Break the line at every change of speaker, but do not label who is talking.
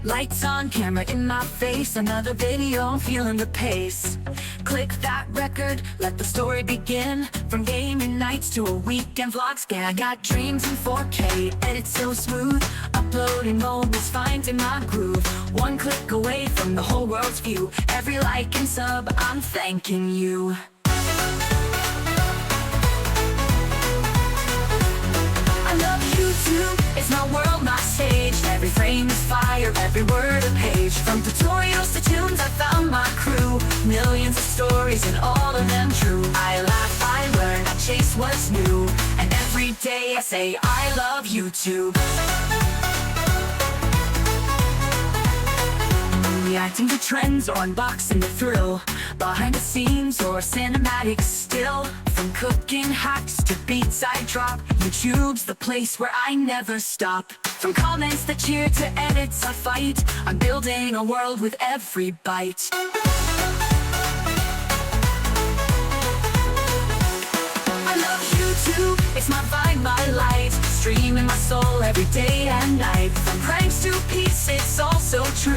Lights on, camera in my face, another video, I'm feeling the pace. Click that record, let the story begin. From gaming nights to a weekend vlog scan. I got dreams in 4K, edit so smooth. Uploading moments, finding my groove. One click away from the whole world's view. Every like and sub, I'm thanking you. I love YouTube, it's my world, my stage. Every frame is fire, every word a page. From tutorials to tunes, I found my crew. Millions of stories and all of them true. I laugh, I learn, I chase what's new. And every day I say I love YouTube. Reacting to trends or unboxing the thrill. Behind the scenes or cinematic still. From cooking hacks to beats I drop, YouTube's the place where I never stop. From comments that cheer to edits I fight, I'm building a world with every bite. I love YouTube, it's my vibe, my light. Streaming my soul every day and night. From pranks to peace, it's all so true.